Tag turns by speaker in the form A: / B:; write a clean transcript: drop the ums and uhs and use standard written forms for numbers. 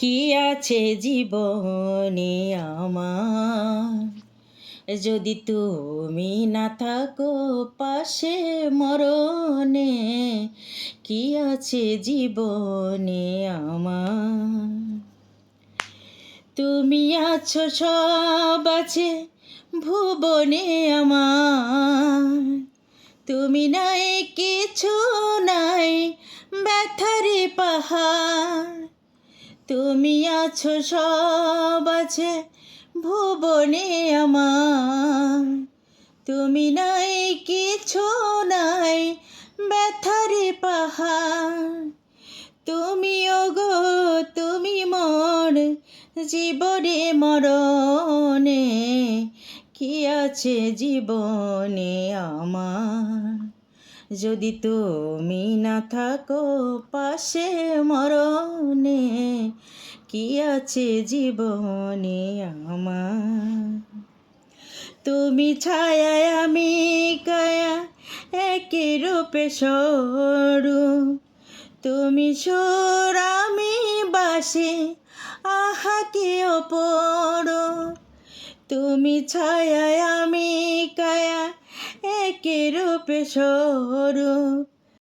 A: কি আছে জীবনে আমার, যদি তুমি না থাকো পাশে মরণে। কি আছে জীবনে আমার, তুমি আছো সব আছে ভুবনে আমার। তুমি নাই কিছু নাই ব্যথারে পাহাড়। তুমি আছো সব আছে ভুবনে আমার। তুমি নাই কিছু নাই ব্যথারে পাহাড়। তুমি ওগো তুমি মোর জীবনে মরণে। কি আছে জীবনে আমার, যদি তুমি না থাকো পাশে মরণে। কি আছে জীবনে আমার, তুমি ছায়ায় আমি কায়া একই রূপে স্বরূপ। তুমি সুর আমি বাসি আহা কি অপরূপ। তুমি ছায়ায় আমি কায়া একই রূপে স্বরূপ।